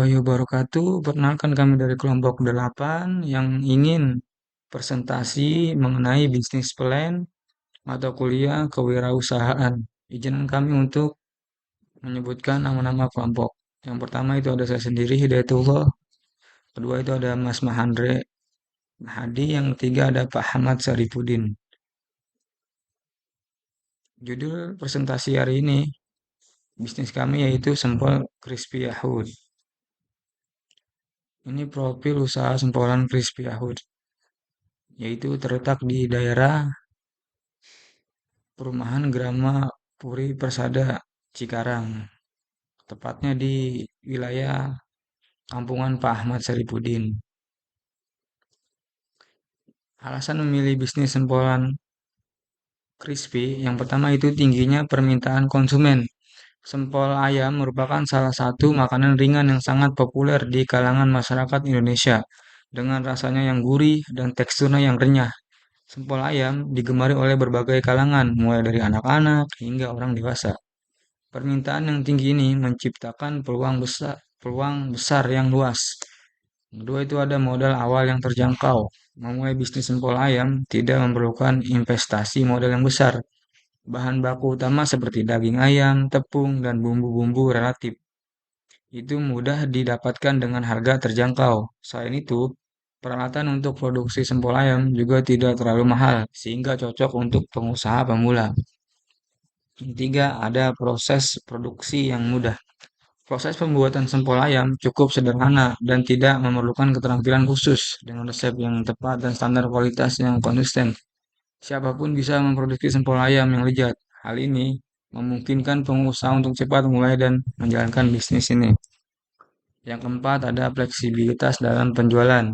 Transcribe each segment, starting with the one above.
warahmatullahi wabarakatuh. Perkenalkan kami dari kelompok 8 yang ingin presentasi mengenai bisnis plan atau kuliah kewirausahaan. Izinkan kami untuk menyebutkan nama-nama kelompok. Yang pertama itu ada saya sendiri, Hidayatullah. Kedua itu ada Mas Mahandre Mahadi. Yang ketiga ada Pak Ahmad Sarifudin. Judul presentasi hari ini, bisnis kami yaitu Sempol Crispy Yahud. Ini profil usaha sempolan Crispy Yahud, yaitu terletak di daerah Perumahan Grama Puri Persada, Cikarang, tepatnya di wilayah Kampungan Pak Ahmad Saripudin. Alasan memilih bisnis sempolan crispy, yang pertama itu tingginya permintaan konsumen. Sempol ayam merupakan salah satu makanan ringan yang sangat populer di kalangan masyarakat Indonesia, dengan rasanya yang gurih dan teksturnya yang renyah. Sempol ayam digemari oleh berbagai kalangan, mulai dari anak-anak hingga orang dewasa. Permintaan yang tinggi ini menciptakan peluang besar yang luas. Kedua itu ada modal awal yang terjangkau. Memulai bisnis sempol ayam tidak memerlukan investasi modal yang besar. Bahan baku utama seperti daging ayam, tepung, dan bumbu-bumbu relatif itu mudah didapatkan dengan harga terjangkau. Selain itu, peralatan untuk produksi sempol ayam juga tidak terlalu mahal, sehingga cocok untuk pengusaha pemula. Ketiga, ada proses produksi yang mudah. Proses pembuatan sempol ayam cukup sederhana dan tidak memerlukan keterampilan khusus dengan resep yang tepat dan standar kualitas yang konsisten. Siapapun bisa memproduksi sempol ayam yang lezat. Hal ini memungkinkan pengusaha untuk cepat mulai dan menjalankan bisnis ini. Yang keempat, ada fleksibilitas dalam penjualan.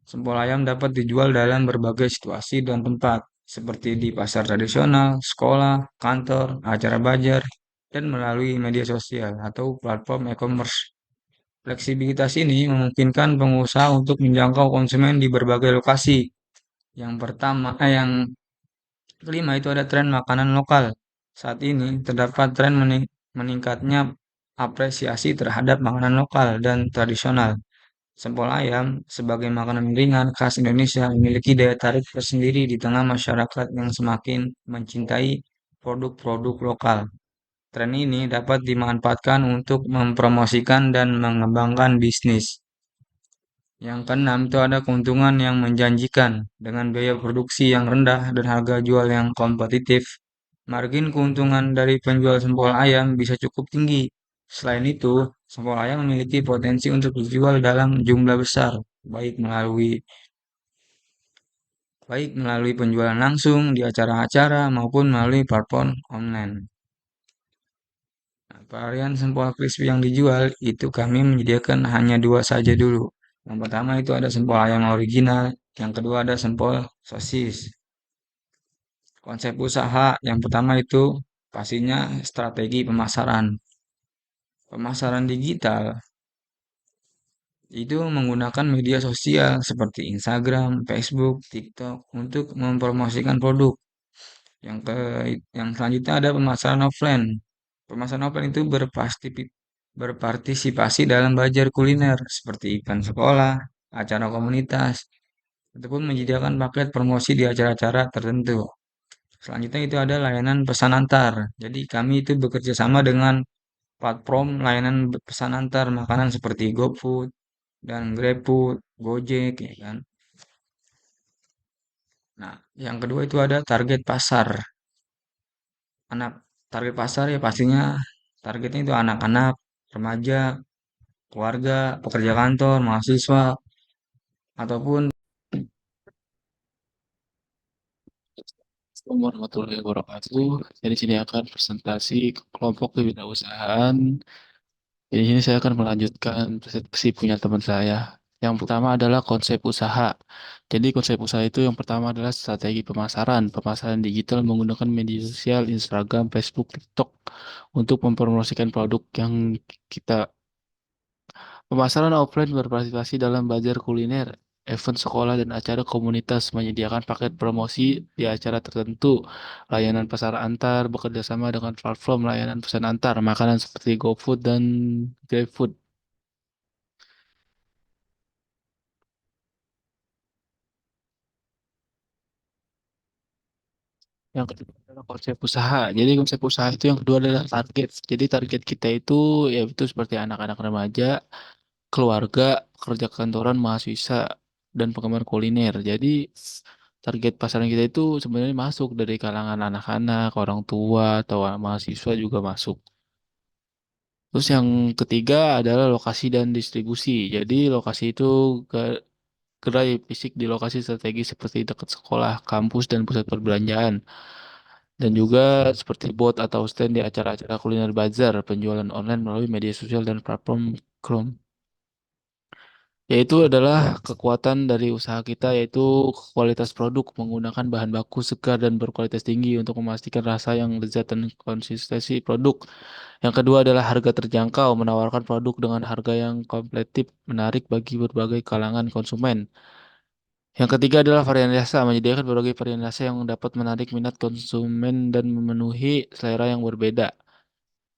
Sempol ayam dapat dijual dalam berbagai situasi dan tempat, seperti di pasar tradisional, sekolah, kantor, acara bazar, dan melalui media sosial atau platform e-commerce. Fleksibilitas ini memungkinkan pengusaha untuk menjangkau konsumen di berbagai lokasi. Yang kelima itu ada tren makanan lokal. Saat ini terdapat tren meningkatnya apresiasi terhadap makanan lokal dan tradisional. Sempol ayam sebagai makanan ringan khas Indonesia memiliki daya tarik tersendiri di tengah masyarakat yang semakin mencintai produk-produk lokal. Tren ini dapat dimanfaatkan untuk mempromosikan dan mengembangkan bisnis. Yang keenam itu ada keuntungan yang menjanjikan dengan biaya produksi yang rendah dan harga jual yang kompetitif. Margin keuntungan dari penjual sempol ayam bisa cukup tinggi. Selain itu, sempol ayam memiliki potensi untuk dijual dalam jumlah besar, baik melalui penjualan langsung di acara-acara maupun melalui platform online. Nah, varian sempol crispy yang dijual itu kami menyediakan hanya dua saja dulu. Yang pertama itu ada sempol ayam original, yang kedua ada sempol sosis. Konsep usaha yang pertama itu pastinya strategi pemasaran. Pemasaran digital itu menggunakan media sosial seperti Instagram, Facebook, TikTok untuk mempromosikan produk. Yang ke yang selanjutnya ada pemasaran offline. Pemasaran offline itu berpartisipasi dalam bazar kuliner seperti event sekolah, acara komunitas, ataupun menyediakan paket promosi di acara-acara tertentu. Selanjutnya itu ada layanan pesan antar. Jadi kami itu bekerja sama dengan platform layanan pesan antar makanan seperti GoFood dan GrabFood, Gojek, ya kan. Nah, yang kedua itu ada target pasar. Anak target pasar ya pastinya targetnya itu anak-anak, remaja, keluarga, pekerja kantor, mahasiswa, ataupun Assalamualaikum warahmatullahi wabarakatuh. Jadi sini akan presentasi kelompok kewirausahaan. Jadi sini saya akan melanjutkan presentasi punya teman saya. Yang pertama adalah konsep usaha. Jadi konsep usaha itu yang pertama adalah strategi pemasaran. Pemasaran digital menggunakan media sosial, Instagram, Facebook, TikTok untuk mempromosikan produk yang kita. Pemasaran offline berpartisipasi dalam bazar kuliner, event sekolah, dan acara komunitas menyediakan paket promosi di acara tertentu. Layanan pasar antar bekerja sama dengan platform layanan pesan antar makanan seperti GoFood dan GrabFood. Yang kedua adalah konsep usaha. Jadi konsep usaha itu yang kedua adalah target. Jadi target kita itu yaitu seperti anak-anak remaja, keluarga, pekerja kantoran, mahasiswa, dan penggemar kuliner. Jadi target pasaran kita itu sebenarnya masuk dari kalangan anak-anak, orang tua, atau mahasiswa juga masuk. Terus yang ketiga adalah lokasi dan distribusi. Jadi lokasi itu gerai fisik di lokasi strategis seperti dekat sekolah, kampus, dan pusat perbelanjaan. Dan juga seperti bot atau stand di acara-acara kuliner bazar, penjualan online melalui media sosial dan platform Chrome. Yaitu adalah kekuatan dari usaha kita yaitu kualitas produk menggunakan bahan baku segar dan berkualitas tinggi untuk memastikan rasa yang lezat dan konsistensi produk. Yang kedua adalah harga terjangkau, menawarkan produk dengan harga yang kompetitif, menarik bagi berbagai kalangan konsumen. Yang ketiga adalah varian rasa, menyediakan berbagai varian rasa yang dapat menarik minat konsumen dan memenuhi selera yang berbeda.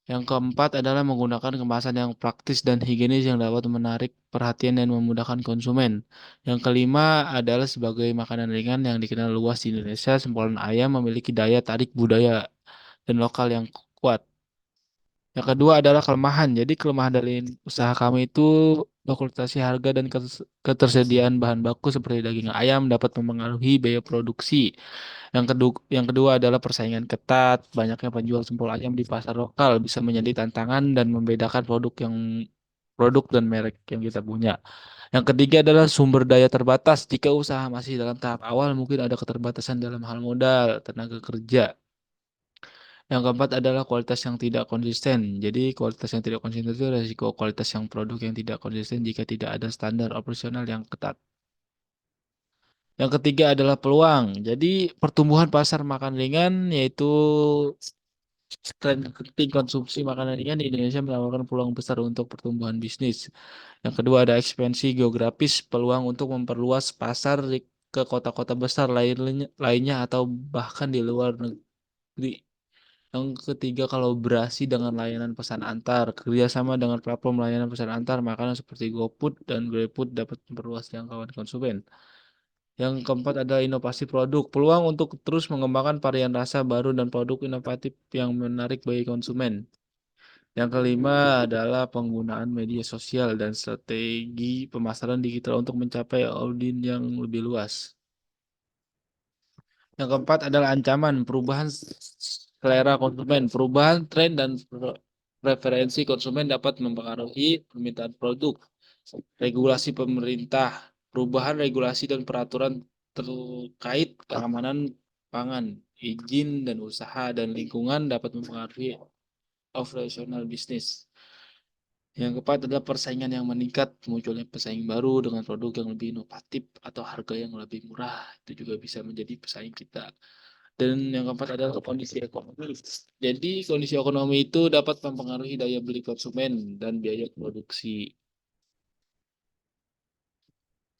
Yang keempat adalah menggunakan kemasan yang praktis dan higienis yang dapat menarik perhatian dan memudahkan konsumen. Yang kelima adalah sebagai makanan ringan yang dikenal luas di Indonesia, sempolan ayam memiliki daya tarik budaya dan lokal yang kuat. Yang kedua adalah kelemahan. Jadi kelemahan dari usaha kami itu fluktuasi harga dan ketersediaan bahan baku seperti daging ayam dapat mempengaruhi biaya produksi. Yang kedua adalah persaingan ketat. Banyaknya penjual sempol ayam di pasar lokal bisa menjadi tantangan dan membedakan produk dan merek yang kita punya. Yang ketiga adalah sumber daya terbatas. Jika usaha masih dalam tahap awal, mungkin ada keterbatasan dalam hal modal, tenaga kerja. Yang keempat adalah kualitas yang tidak konsisten. Jadi kualitas yang tidak konsisten itu resiko kualitas yang produk yang tidak konsisten jika tidak ada standar operasional yang ketat. Yang ketiga adalah peluang. Jadi pertumbuhan pasar makan ringan yaitu tren penting konsumsi makanan ringan di Indonesia menawarkan peluang besar untuk pertumbuhan bisnis. Yang kedua ada ekspansi geografis, peluang untuk memperluas pasar ke kota-kota besar lainnya atau bahkan di luar negeri. Yang ketiga, kolaborasi dengan layanan pesan antar. Kerjasama dengan platform layanan pesan antar makanan seperti GoFood dan GrabFood dapat memperluas jangkauan konsumen. Yang keempat adalah inovasi produk. Peluang untuk terus mengembangkan varian rasa baru dan produk inovatif yang menarik bagi konsumen. Yang kelima adalah penggunaan media sosial dan strategi pemasaran digital untuk mencapai audiens yang lebih luas. Yang keempat adalah ancaman perubahan selera konsumen. Perubahan tren dan preferensi konsumen dapat mempengaruhi permintaan produk. Regulasi pemerintah, perubahan regulasi dan peraturan terkait keamanan pangan, izin dan usaha dan lingkungan dapat mempengaruhi operasional bisnis. Yang keempat adalah persaingan yang meningkat, munculnya pesaing baru dengan produk yang lebih inovatif atau harga yang lebih murah. Itu juga bisa menjadi pesaing kita. Dan yang keempat adalah kondisi ekonomi. Jadi kondisi ekonomi itu dapat mempengaruhi daya beli konsumen dan biaya produksi.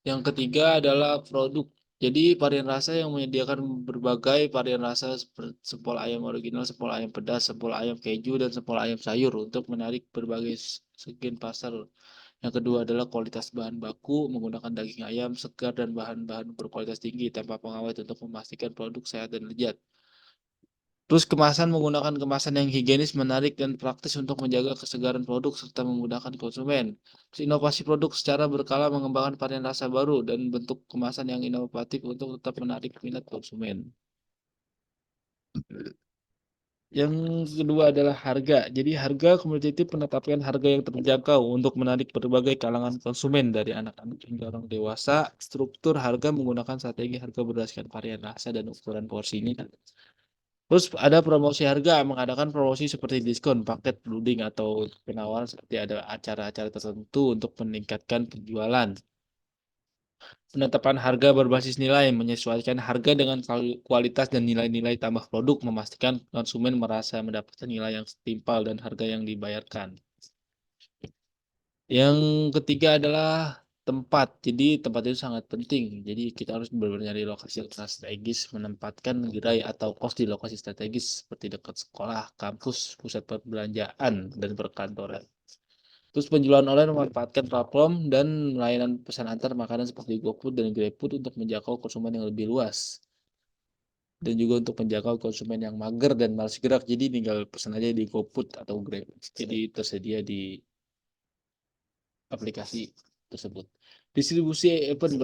Yang ketiga adalah produk. Jadi varian rasa yang menyediakan berbagai varian rasa seperti sempol ayam original, sempol ayam pedas, sempol ayam keju, dan sempol ayam sayur untuk menarik berbagai segen pasar. Yang kedua adalah kualitas bahan baku, menggunakan daging ayam segar dan bahan-bahan berkualitas tinggi tanpa pengawet untuk memastikan produk sehat dan lezat. Terus kemasan menggunakan kemasan yang higienis, menarik, dan praktis untuk menjaga kesegaran produk serta memudahkan konsumen. Terus inovasi produk secara berkala mengembangkan varian rasa baru dan bentuk kemasan yang inovatif untuk tetap menarik minat konsumen. Yang kedua adalah harga. Jadi harga kompetitif menetapkan harga yang terjangkau untuk menarik berbagai kalangan konsumen dari anak-anak hingga orang dewasa. Struktur harga menggunakan strategi harga berdasarkan varian rasa dan ukuran porsinya. Terus ada promosi harga, mengadakan promosi seperti diskon, paket, blooding, atau penawaran seperti ada acara-acara tertentu untuk meningkatkan penjualan. Penetapan harga berbasis nilai, menyesuaikan harga dengan kualitas dan nilai-nilai tambah produk, memastikan konsumen merasa mendapatkan nilai yang setimpal dan harga yang dibayarkan. Yang ketiga adalah tempat. Jadi tempat itu sangat penting. Jadi kita harus benar-benar nyari lokasi yang strategis, menempatkan gerai atau kos di lokasi strategis seperti dekat sekolah, kampus, pusat perbelanjaan, dan perkantoran. Terus penjualan online memanfaatkan platform dan layanan pesan antar makanan seperti GoFood dan GrabFood untuk menjangkau konsumen yang lebih luas. dan juga untuk menjangkau konsumen yang mager dan malas gerak. Jadi tinggal pesan aja di GoFood atau Grab. Jadi tersedia di aplikasi tersebut. Distribusi event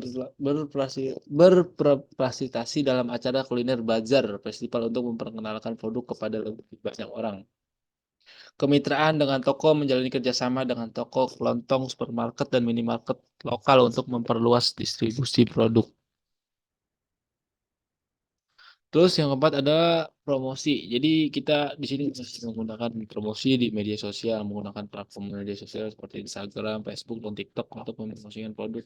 berprestasi dalam acara kuliner bazar festival untuk memperkenalkan produk kepada lebih banyak orang. Kemitraan dengan toko menjalani kerjasama dengan toko, kelontong, supermarket, dan minimarket lokal untuk memperluas distribusi produk. Terus yang keempat adalah promosi. Jadi kita di sini bisa menggunakan promosi di media sosial, menggunakan platform media sosial seperti Instagram, Facebook, dan TikTok untuk mempromosikan produk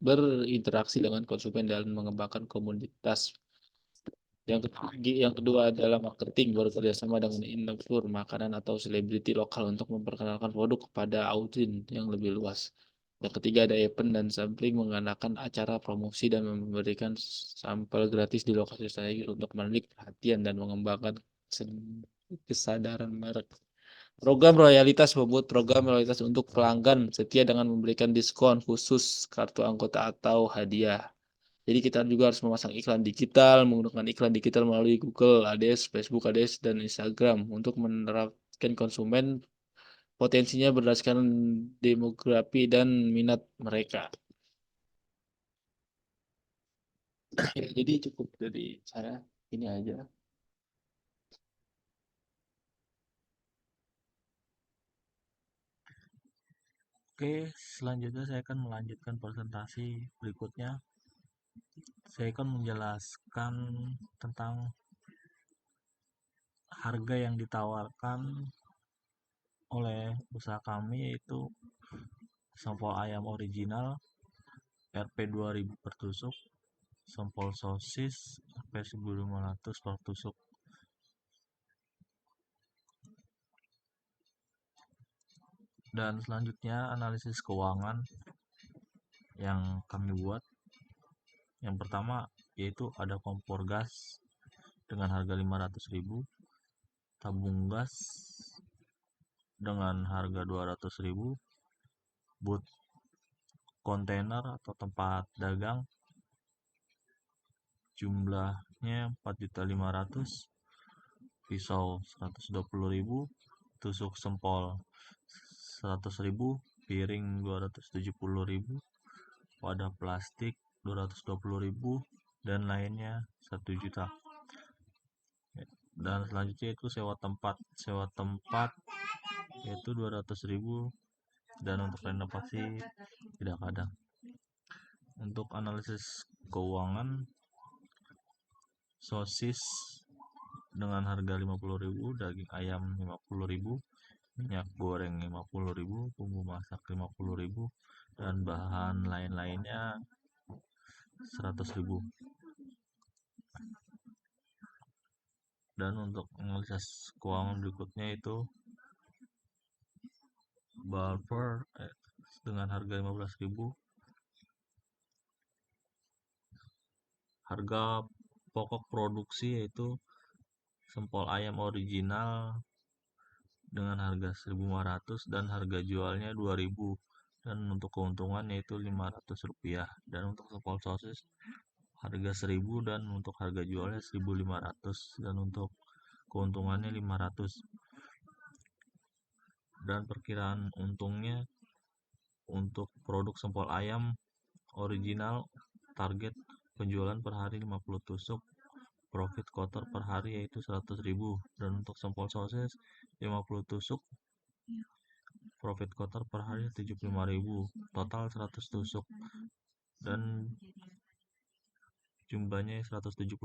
berinteraksi dengan konsumen dan mengembangkan komunitas. Yang kedua adalah marketing, bekerja sama dengan influencer makanan atau selebriti lokal untuk memperkenalkan produk kepada audiens yang lebih luas. Yang ketiga ada event dan sampling, mengadakan acara promosi dan memberikan sampel gratis di lokasi strategis untuk menarik perhatian dan mengembangkan kesadaran merek. Program royalitas membuat program royalitas untuk pelanggan setia dengan memberikan diskon khusus, kartu anggota atau hadiah. Jadi kita juga harus memasang iklan digital, menggunakan iklan digital melalui Google Ads, Facebook Ads, dan Instagram untuk menerapkan konsumen potensinya berdasarkan demografi dan minat mereka. Ya, jadi cukup dari saya ini aja. Oke, selanjutnya saya akan melanjutkan presentasi berikutnya. Saya akan menjelaskan tentang harga yang ditawarkan oleh usaha kami, yaitu sampel ayam original Rp 2.000 per tusuk, sampel sosis Rp 1.500 per tusuk. Dan selanjutnya analisis keuangan yang kami buat. Yang pertama yaitu ada kompor gas dengan harga 500.000, tabung gas dengan harga 200.000, boot kontainer atau tempat dagang jumlahnya 4.500.000, pisau 120.000, tusuk sempol 100.000, piring 270.000, wadah plastik 220.000, dan lainnya 1 juta. Dan selanjutnya itu sewa tempat yaitu 200.000, dan untuk renovasi tidak ada. Untuk analisis keuangan, sosis dengan harga 50.000, daging ayam 50.000, minyak goreng 50.000, bumbu masak 50.000, dan bahan lain-lainnya 100.000. Dan untuk analisis keuangan berikutnya itu barber dengan harga 15.000, harga pokok produksi yaitu sempol ayam original dengan harga 1.500 dan harga jualnya 2.000, dan untuk keuntungan yaitu Rp500, dan untuk sempol sosis harga 1.000 dan untuk harga jualnya 1.500, dan untuk keuntungannya 500. Dan perkiraan untungnya untuk produk sempol ayam original, target penjualan per hari 50 tusuk, profit quarter per hari yaitu 100.000, dan untuk sempol sosis 50 tusuk, profit quarter per hari 75.000, total 100 tusuk, dan jumlahnya 175.000.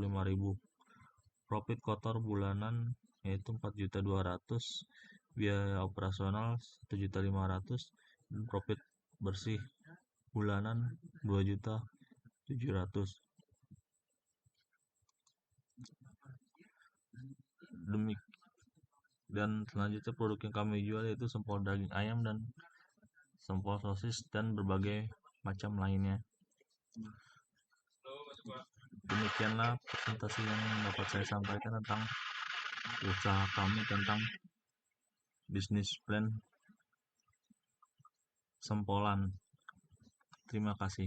Profit quarter bulanan yaitu 4.200.000, biaya operasional 1.500.000, dan profit bersih bulanan 2.700.000. Dan selanjutnya produk yang kami jual yaitu sempol daging ayam dan sempol sosis dan berbagai macam lainnya. Demikianlah presentasi yang dapat saya sampaikan tentang usaha kami, tentang bisnis plan sempolan. Terima kasih.